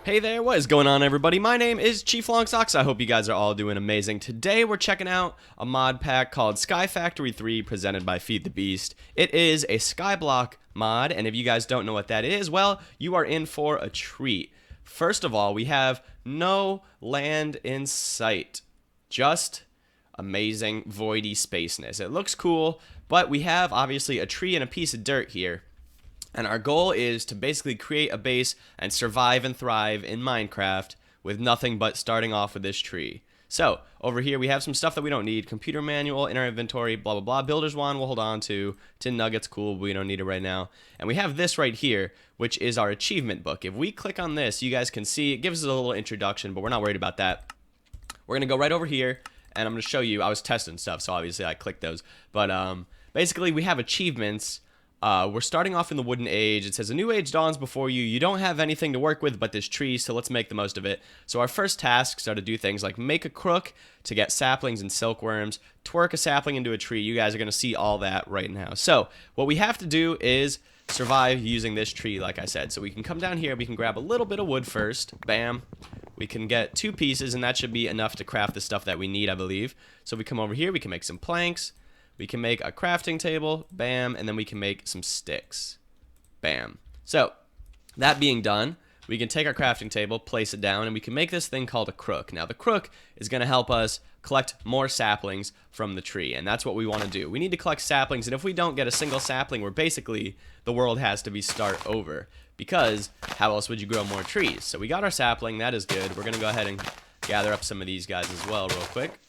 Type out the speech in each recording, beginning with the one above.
Hey there, what is going on everybody? My name is Chief Longsocks. I hope you guys are all doing amazing. Today we're checking out a mod pack called Sky Factory 3 presented by Feed the Beast. It is a skyblock mod, and if you guys don't know what that is, well, you are in for a treat. First of all, we have no land in sight. Just amazing voidy spaceness. It looks cool, but we have obviously a tree and a piece of dirt here. And our goal is to basically create a base and survive and thrive in Minecraft with nothing but starting off with this tree. So, over here we have some stuff that we don't need. Computer manual, in our inventory, blah blah blah. Builder's wand we'll hold on to. Tin nuggets, cool, but we don't need it right now. And we have this right here, which is our achievement book. If we click on this, you guys can see, it gives us a little introduction, but we're not worried about that. We're going to go right over here, and I'm going to show you, I was testing stuff, so obviously I clicked those. But basically we have achievements. We're starting off in the wooden age. It says a new age dawns before you. You don't have anything to work with but this tree, so let's make the most of it. So our first tasks are to do things like make a crook to get saplings and silkworms, twerk a sapling into a tree. You guys are going to see all that right now. So what we have to do is survive using this tree, like I said. So we can come down here, we can grab a little bit of wood first. Bam. We can get 2 pieces, and that should be enough to craft the stuff that we need, I believe. So we come over here, we can make some planks. We can make a crafting table, bam, and then we can make some sticks, bam. So, that being done, we can take our crafting table, place it down, and we can make this thing called a crook. Now, the crook is going to help us collect more saplings from the tree, and that's what we want to do. We need to collect saplings, and if we don't get a single sapling, the world has to be start over, because how else would you grow more trees? So we got our sapling, that is good. We're going to go ahead and gather up some of these guys as well real quick.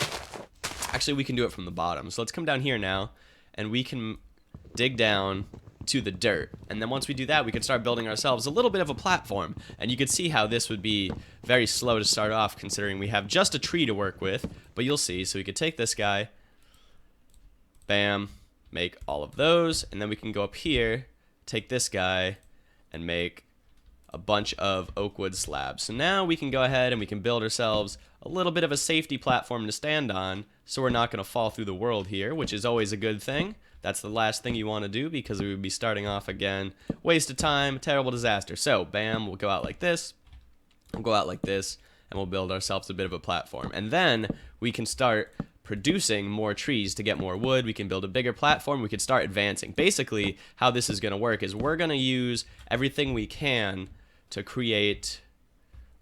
Actually, we can do it from the bottom. So let's come down here now, and we can dig down to the dirt. And then once we do that, we can start building ourselves a little bit of a platform. And you can see how this would be very slow to start off, considering we have just a tree to work with. But you'll see. So we could take this guy, bam, make all of those. And then we can go up here, take this guy, and make a bunch of oak wood slabs. So now we can go ahead and we can build ourselves a little bit of a safety platform to stand on, so we're not going to fall through the world here, which is always a good thing. That's the last thing you want to do, because we would be starting off again. Waste of time, terrible disaster. So, bam, we'll go out like this, we'll go out like this, and we'll build ourselves a bit of a platform. And then we can start producing more trees to get more wood. We can build a bigger platform. We can start advancing. Basically, how this is going to work is we're going to use everything we can to create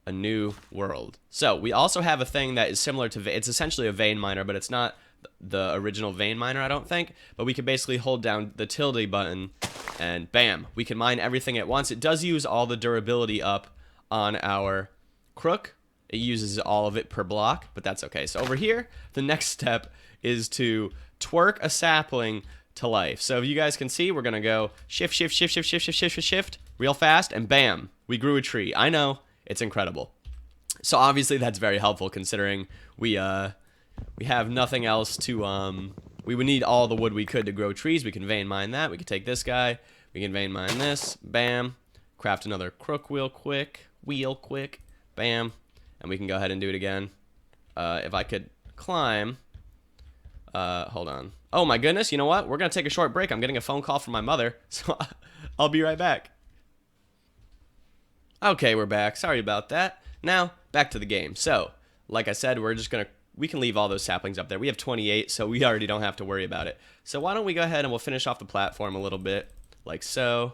a new world. So we also have a thing that is similar to, it's essentially a vein miner, but it's not the original vein miner, I don't think. But we can basically hold down the tilde button and bam, we can mine everything at once. It does use all the durability up on our crook. It uses all of it per block, but that's okay. So over here, the next step is to twerk a sapling to life. So if you guys can see, we're gonna go shift, shift, shift, shift, shift, shift, shift, shift, shift, real fast, and bam, we grew a tree. I know, it's incredible. So obviously that's very helpful, considering we have nothing else to we would need all the wood we could to grow trees. We can vein mine that. We can take this guy, we can vein mine this, bam, craft another crook real quick, bam, and we can go ahead and do it again. If I could climb, hold on. Oh my goodness, you know what? We're gonna take a short break. I'm getting a phone call from my mother, so I'll be right back. Okay, we're back. Sorry about that. Now, back to the game. So, like I said, we can leave all those saplings up there. We have 28, so we already don't have to worry about it. So why don't we go ahead and we'll finish off the platform a little bit, like so.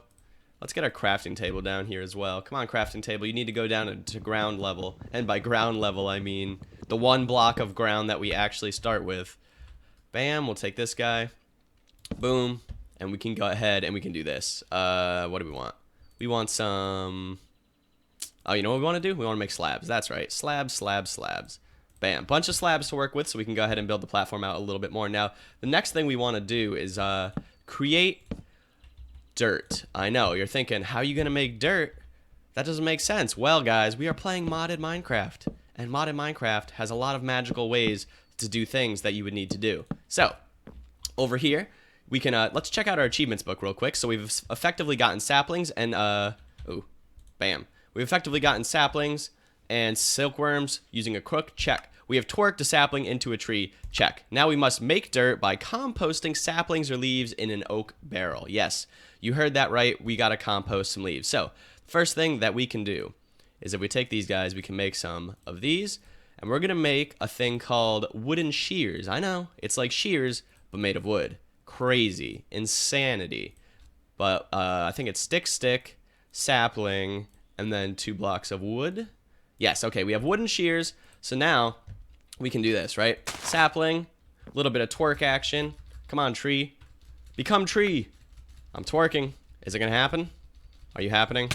Let's get our crafting table down here as well. Come on, crafting table. You need to go down to ground level. And by ground level, I mean the 1 block of ground that we actually start with. Bam, we'll take this guy. Boom. And we can go ahead and we can do this. What do we want? We want some... Oh, you know what we want to do? We want to make slabs. That's right. Slabs, slabs, slabs. Bam. Bunch of slabs to work with, so we can go ahead and build the platform out a little bit more. Now, the next thing we want to do is create dirt. I know. You're thinking, how are you going to make dirt? That doesn't make sense. Well, guys, we are playing modded Minecraft. And modded Minecraft has a lot of magical ways to do things that you would need to do. So, over here, we can, let's check out our achievements book real quick. So we've effectively gotten saplings and, ooh, bam. We've effectively gotten saplings and silkworms using a crook, check. We have twerked a sapling into a tree, check. Now we must make dirt by composting saplings or leaves in an oak barrel. Yes, you heard that right, we gotta compost some leaves. So, first thing that we can do is if we take these guys, we can make some of these, and we're gonna make a thing called wooden shears. I know, it's like shears, but made of wood. Crazy, insanity. But I think it's stick, sapling, and then 2 blocks of wood. Yes, okay, we have wooden shears, so now we can do this, right? Sapling, a little bit of twerk action. Come on, tree. Become tree. I'm twerking. Is it gonna happen? Are you happening?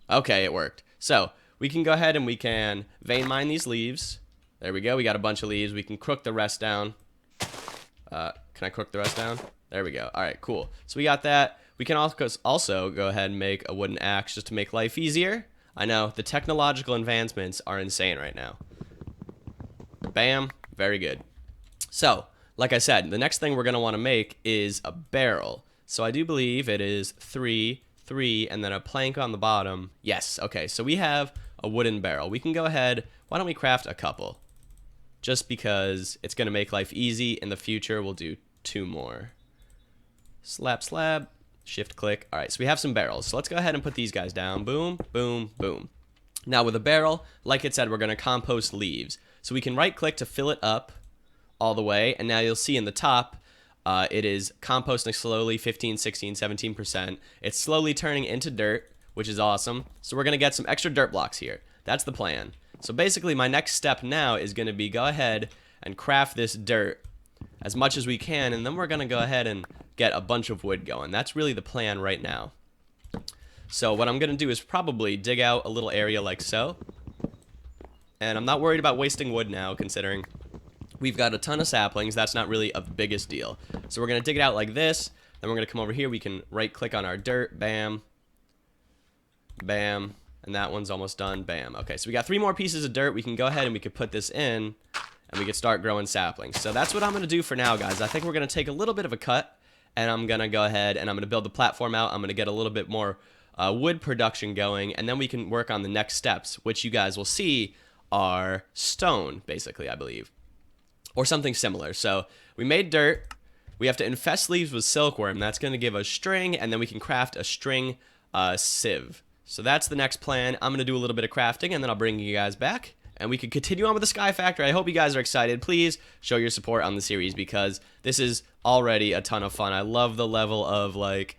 Okay, it worked. So we can go ahead and we can vein mine these leaves. There we go. We got a bunch of leaves. We can crook the rest down. Can I crook the rest down? There we go. All right, cool. So we got that. We can also go ahead and make a wooden axe just to make life easier. I know, the technological advancements are insane right now. Bam. Very good. So, like I said, the next thing we're going to want to make is a barrel. So I do believe it is 3, 3, and then a plank on the bottom. Yes, okay, so we have a wooden barrel. We can go ahead, why don't we craft a couple? Just because it's going to make life easy. In the future, we'll do 2 more. Slap, slab, shift click. All right, so we have some barrels. So let's go ahead and put these guys down. Boom, boom, boom. Now with a barrel, like it said, we're going to compost leaves. So we can right click to fill it up all the way, and now you'll see in the top, it is composting slowly, 15, 16, 17%. It's slowly turning into dirt, which is awesome. So we're going to get some extra dirt blocks here. That's the plan. So basically my next step now is going to be go ahead and craft this dirt as much as we can, and then we're going to go ahead and get a bunch of wood going. That's really the plan right now. So what I'm going to do is probably dig out a little area like so. And I'm not worried about wasting wood now, considering we've got a ton of saplings. That's not really a biggest deal. So we're going to dig it out like this. Then we're going to come over here. We can right click on our dirt. Bam. Bam. And that one's almost done. Bam. Okay, so we got 3 more pieces of dirt. We can go ahead and we can put this in, and we can start growing saplings. So that's what I'm going to do for now, guys. I think we're going to take a little bit of a cut, and I'm going to go ahead and I'm going to build the platform out. I'm going to get a little bit more wood production going, and then we can work on the next steps, which you guys will see are stone, basically, I believe, or something similar. So we made dirt. We have to infest leaves with silkworm. That's going to give us string, and then we can craft a string sieve. So that's the next plan. I'm going to do a little bit of crafting, and then I'll bring you guys back, and we can continue on with the Sky Factory. I hope you guys are excited. Please show your support on the series, because this is already a ton of fun. I love the level of, like,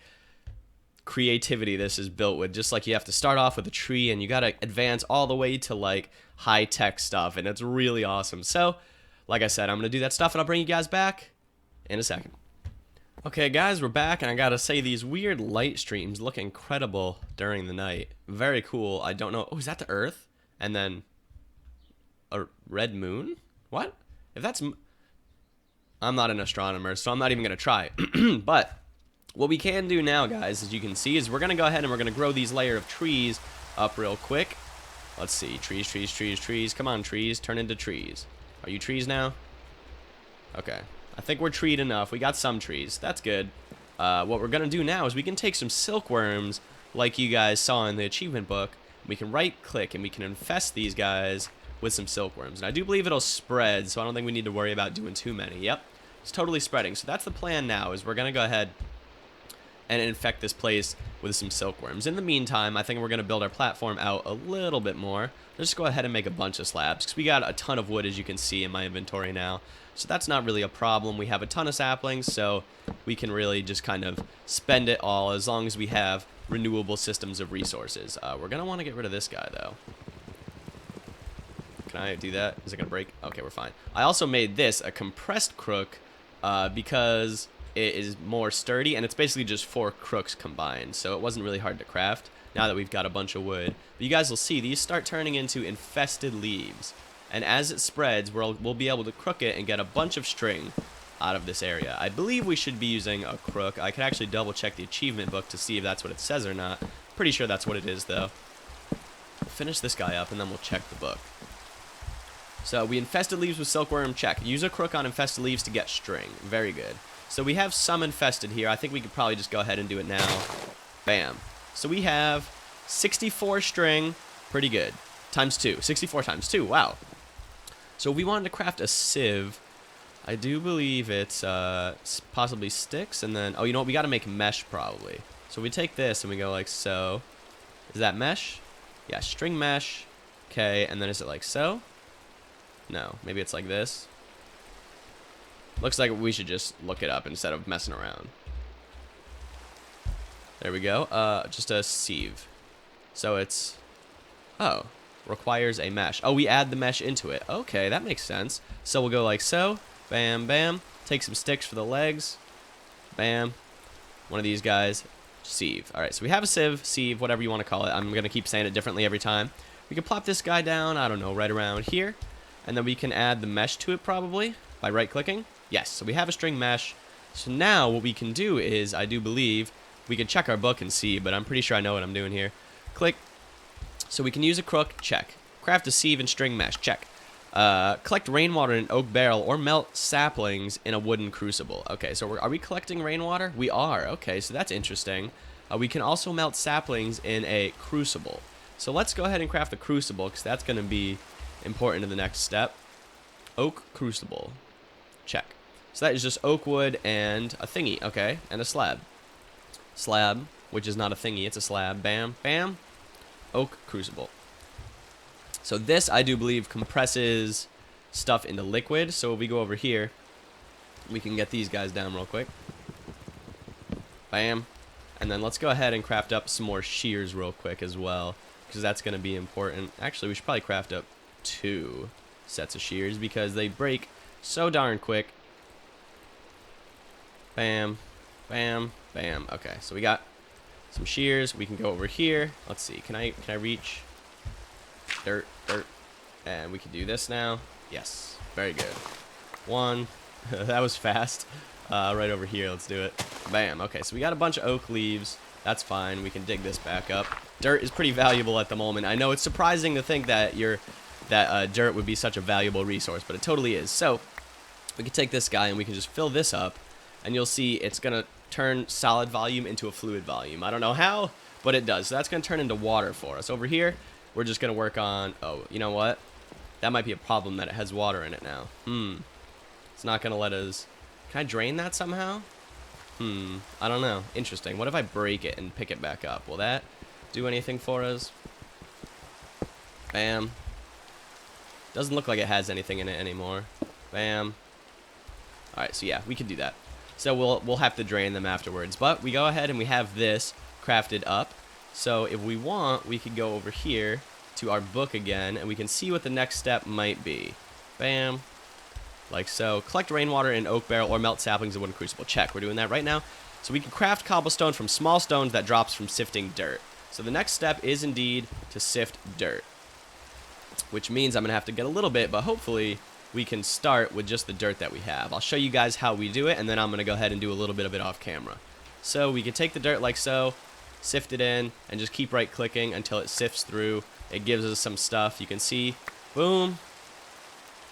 creativity this is built with. Just like you have to start off with a tree, and you got to advance all the way to, like, high-tech stuff, and it's really awesome. So, like I said, I'm going to do that stuff, and I'll bring you guys back in a second. Okay, guys, we're back, and I gotta say, these weird light streams look incredible during the night. Very cool. I don't know. Oh, is that the Earth? And then a red moon? What? If that's... I'm not an astronomer, so I'm not even gonna try. But what we can do now, guys, as you can see, is we're gonna go ahead and we're gonna grow these layer of trees up real quick. Let's see. Trees, trees, trees, trees. Come on, trees. Turn into trees. Are you trees now? Okay. I think we're treed enough. We got some trees. That's good. What we're going to do now is we can take some silkworms, like you guys saw in the achievement book. We can right-click, and we can infest these guys with some silkworms. And I do believe it'll spread, so I don't think we need to worry about doing too many. Yep, it's totally spreading. So that's the plan now, is we're going to go ahead and infect this place with some silkworms. In the meantime, I think we're going to build our platform out a little bit more. Let's just go ahead and make a bunch of slabs, because we got a ton of wood, as you can see in my inventory now. So that's not really a problem. We have a ton of saplings, so we can really just kind of spend it all as long as we have renewable systems of resources. We're going to want to get rid of this guy, though. Can I do that? Is it going to break? Okay, we're fine. I also made this a compressed crook because it is more sturdy, and it's basically just 4 crooks combined, so it wasn't really hard to craft now that we've got a bunch of wood. But you guys will see, these start turning into infested leaves. And as it spreads, we'll be able to crook it and get a bunch of string out of this area. I believe we should be using a crook. I could actually double check the achievement book to see if that's what it says or not. Pretty sure that's what it is, though. Finish this guy up, and then we'll check the book. So we infested leaves with silkworm, check. Use a crook on infested leaves to get string. Very good. So we have some infested here. I think we could probably just go ahead and do it now. Bam. So we have 64 string. Pretty good. Times 2. 64 times 2. Wow. So if we wanted to craft a sieve, I do believe it's possibly sticks, and then... Oh, you know what? We got to make mesh, probably. So we take this, and we go like so. Is that mesh? Yeah, string mesh. Okay, and then is it like so? No, maybe it's like this. Looks like we should just look it up instead of messing around. There we go. Just a sieve. So it's, oh, requires a mesh. Oh, we add the mesh into it. Okay, that makes sense. So we'll go like so. Bam, bam. Take some sticks for the legs. Bam. One of these guys. Sieve. All right, so we have a sieve, whatever you want to call it. I'm going to keep saying it differently every time. We can plop this guy down, I don't know, right around here. And then we can add the mesh to it probably by right-clicking. Yes, so we have a string mesh. So now what we can do is, I do believe, we can check our book and see, but I'm pretty sure I know what I'm doing here. Click. So we can use a crook, check. Craft a sieve and string mesh, check. Collect rainwater in an oak barrel or melt saplings in a wooden crucible. Okay, so are we collecting rainwater? We are. Okay, so that's interesting. We can also melt saplings in a crucible. So let's go ahead and craft a crucible because that's going to be important in the next step. Oak crucible. Check. So that is just oak wood and a thingy. Okay, and a slab. Slab, which is not a thingy, it's a slab. Bam, bam. Oak crucible. So this, I do believe, compresses stuff into liquid. So if we go over here, we can get these guys down real quick. Bam. And then let's go ahead and craft up some more shears real quick as well, because that's going to be important. Actually, we should probably craft up 2 sets of shears because they break so darn quick. Bam, bam, bam. Okay, so we got some shears. We can go over here. Let's see. Can I reach? Dirt. And we can do this now. Yes, very good. 1. That was fast. Right over here, let's do it. Bam. Okay, so we got a bunch of oak leaves. That's fine. We can dig this back up. Dirt is pretty valuable at the moment. I know it's surprising to think that dirt would be such a valuable resource, but it totally is. So we can take this guy and we can just fill this up, and you'll see it's gonna turn solid volume into a fluid volume. I don't know how, but it does. So that's gonna turn into water for us. Over here, we're just gonna work on. Oh, you know what? That might be a problem that it has water in it now. It's not gonna let us. Can I drain that somehow? I don't know. Interesting. What if I break it and pick it back up? Will that do anything for us? Bam. Doesn't look like it has anything in it anymore. Bam. Alright, so yeah, we can do that. So we'll have to drain them afterwards. But we go ahead and we have this crafted up. So if we want, we could go over here to our book again, and we can see what the next step might be. Bam. Like so. Collect rainwater in an oak barrel or melt saplings in a wooden crucible. Check. We're doing that right now. So we can craft cobblestone from small stones that drops from sifting dirt. So the next step is indeed to sift dirt, which means I'm going to have to get a little bit, but hopefully we can start with just the dirt that we have. I'll show you guys how we do it, and then I'm going to go ahead and do a little bit of it off camera. So we can take the dirt like so, sift it in, and just keep right clicking until it sifts through. It gives us some stuff. You can see, boom,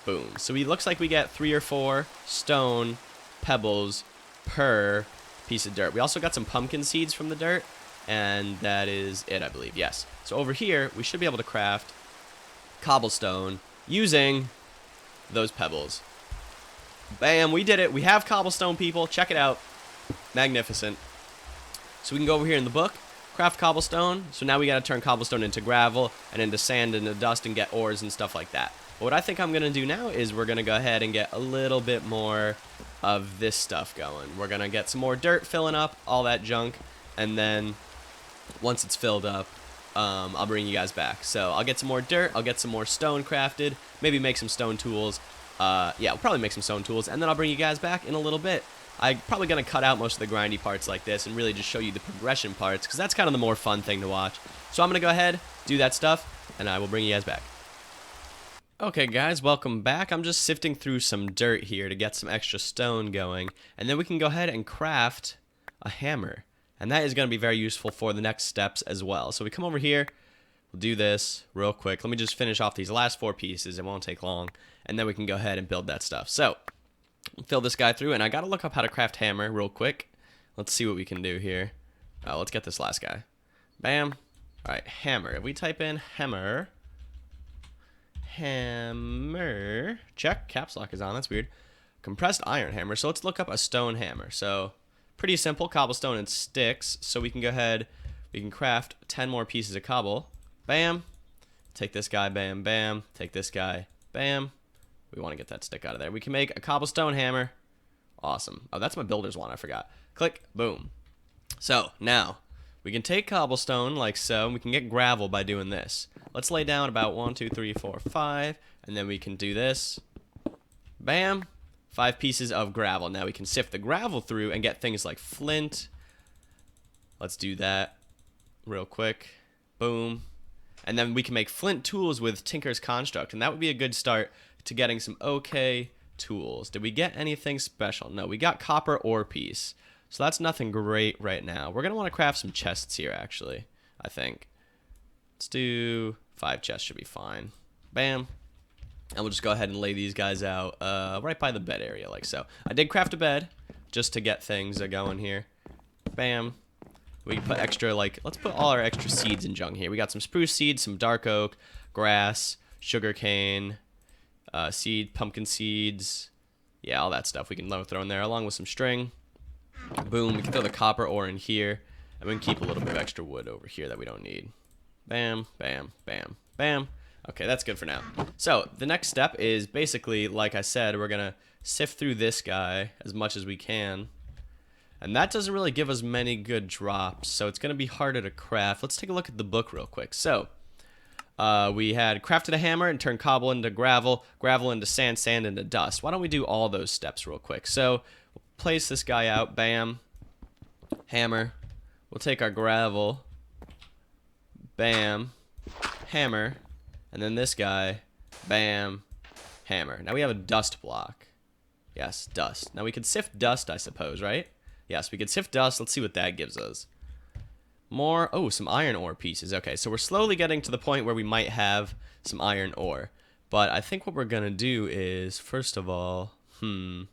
boom. So it looks like we get 3 or 4 stone pebbles per piece of dirt. We also got some pumpkin seeds from the dirt, and that is it, I believe. Yes. So over here, we should be able to craft cobblestone using those pebbles. Bam, we did it. We have cobblestone, people. Check it out. Magnificent. So we can go over here in the book, craft cobblestone. So now we got to turn cobblestone into gravel and into sand and into dust and get ores and stuff like that. But what I think I'm going to do now is we're going to go ahead and get a little bit more of this stuff going. We're going to get some more dirt filling up, all that junk, and then once it's filled up, I'll bring you guys back. So I'll get some more dirt, I'll get some more stone crafted, maybe make some stone tools. Yeah, I'll probably make some stone tools, and then I'll bring you guys back in a little bit. I'm probably going to cut out most of the grindy parts like this and really just show you the progression parts, because that's kind of the more fun thing to watch. So I'm going to go ahead, do that stuff, and I will bring you guys back. Okay guys, welcome back. I'm just sifting through some dirt here to get some extra stone going, and then we can go ahead and craft a hammer. And that is going to be very useful for the next steps as well. So we come over here, we'll do this real quick. Let me just finish off these last 4 pieces. It won't take long. And then we can go ahead and build that stuff. So, fill this guy through, and I got to look up how to craft hammer real quick. Let's see what we can do here. Let's get this last guy. Bam. Alright, hammer. If we type in hammer, check. Caps lock is on. That's weird. Compressed iron hammer. So let's look up a stone hammer. So pretty simple, cobblestone and sticks. So we can go ahead, we can craft 10 more pieces of cobble. Bam. Take this guy, bam, bam. Take this guy, bam. We want to get that stick out of there. We can make a cobblestone hammer. Awesome. Oh, that's my builder's one. I forgot. Click, boom. So now we can take cobblestone like so, and we can get gravel by doing this. Let's lay down about 1, 2, 3, 4, 5, and then we can do this. Bam. 5 pieces of gravel. Now we can sift the gravel through and get things like flint. Let's do that real quick. Boom. And then we can make flint tools with Tinker's Construct, and that would be a good start to getting some okay tools. Did we get anything special? No, we got copper ore piece. So that's nothing great right now. We're going to want to craft some chests here, actually, I think. Let's do 5 chests should be fine. Bam. And we'll just go ahead and lay these guys out right by the bed area, like so. I did craft a bed just to get things going here. Bam. We can put extra, like, let's put all our extra seeds and junk here. We got some spruce seeds, some dark oak, grass, sugar cane, pumpkin seeds. Yeah, all that stuff we can throw in there, along with some string. Boom, we can throw the copper ore in here, and we can keep a little bit of extra wood over here that we don't need. Bam, bam, bam, bam. Okay, that's good for now. So, the next step is basically, like I said, we're going to sift through this guy as much as we can. And that doesn't really give us many good drops, so it's going to be harder to craft. Let's take a look at the book real quick. So, we had crafted a hammer and turned cobble into gravel, gravel into sand, sand into dust. Why don't we do all those steps real quick? So, we'll place this guy out. Bam. Hammer. We'll take our gravel. Bam. Hammer. And then this guy. Bam. Hammer. Now we have a dust block. Yes, dust. Now we could sift dust, I suppose, right? Yes, we could sift dust. Let's see what that gives us. More, oh, some iron ore pieces. Okay, so we're slowly getting to the point where we might have some iron ore. But I think what we're going to do is, first of all, let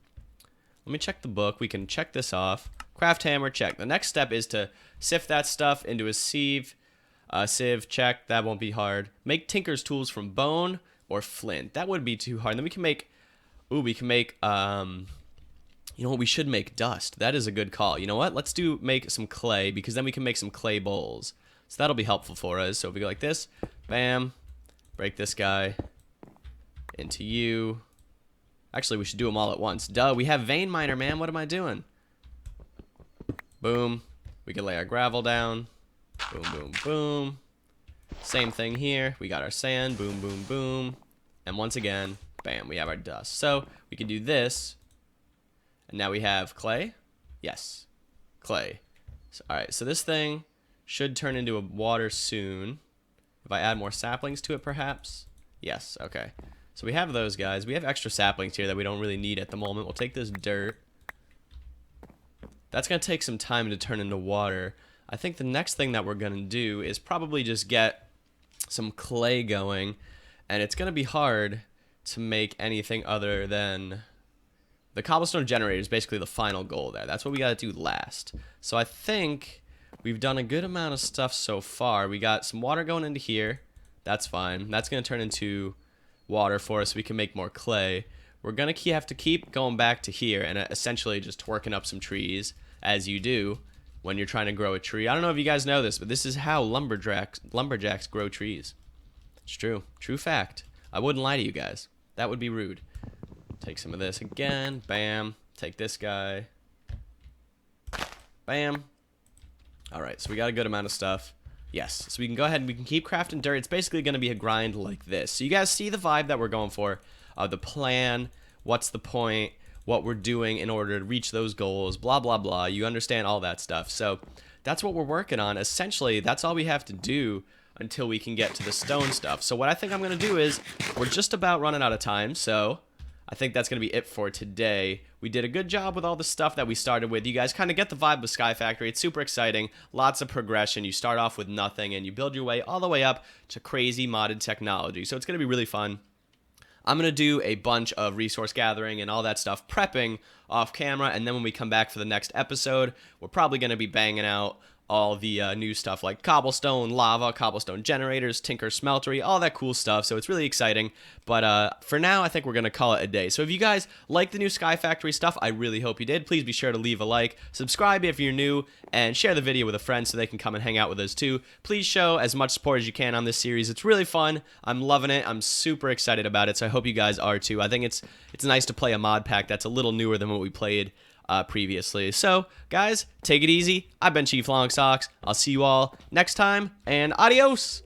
me check the book. We can check this off. Craft hammer, check. The next step is to sift that stuff into a sieve. Sieve, check. That won't be hard. Make tinker's tools from bone or flint. That would be too hard. And then we can make, you know what, we should make dust. That is a good call. You know what? Let's make some clay, because then we can make some clay bowls. So that'll be helpful for us. So if we go like this, bam, break this guy into you. Actually, we should do them all at once. Duh, we have vein miner, man. What am I doing? Boom. We can lay our gravel down. Boom, boom, boom. Same thing here. We got our sand. Boom, boom, boom. And once again, bam, we have our dust. So we can do this. And now we have clay. Yes, clay. So, all right, so this thing should turn into a water soon. If I add more saplings to it, perhaps. Yes, okay. So we have those guys. We have extra saplings here that we don't really need at the moment. We'll take this dirt. That's going to take some time to turn into water. I think the next thing that we're going to do is probably just get some clay going. And it's going to be hard to make anything other than... The cobblestone generator is basically the final goal there. That's what we got to do last. So I think we've done a good amount of stuff so far. We got some water going into here. That's fine. That's going to turn into water for us so we can make more clay. We're going to have to keep going back to here and essentially just working up some trees, as you do when you're trying to grow a tree. I don't know if you guys know this, but this is how lumberjacks grow trees. It's true. True fact. I wouldn't lie to you guys. That would be rude. Take some of this again. Bam. Take this guy. Bam. Alright, so we got a good amount of stuff. Yes, so we can go ahead and we can keep crafting dirt. It's basically going to be a grind like this. So you guys see the vibe that we're going for. The plan, what's the point, what we're doing in order to reach those goals, blah, blah, blah. You understand all that stuff. So that's what we're working on. Essentially, that's all we have to do until we can get to the stone stuff. So what I think I'm going to do is, we're just about running out of time, so... I think that's going to be it for today. We did a good job with all the stuff that we started with. You guys kind of get the vibe of Sky Factory. It's super exciting. Lots of progression. You start off with nothing, and you build your way all the way up to crazy modded technology. So it's going to be really fun. I'm going to do a bunch of resource gathering and all that stuff, prepping off camera, and then when we come back for the next episode, we're probably going to be banging out all the new stuff like cobblestone lava, cobblestone generators, tinker smeltery, all that cool stuff. So it's really exciting. But for now, I think we're going to call it a day. So if you guys like the new Sky Factory stuff, I really hope you did. Please be sure to leave a like, subscribe if you're new, and share the video with a friend so they can come and hang out with us too. Please show as much support as you can on this series. It's really fun. I'm loving it. I'm super excited about it. So I hope you guys are too. I think it's nice to play a mod pack that's a little newer than what we played previously. So, guys, take it easy. I've been Chief Longsocks. I'll see you all next time, and adios!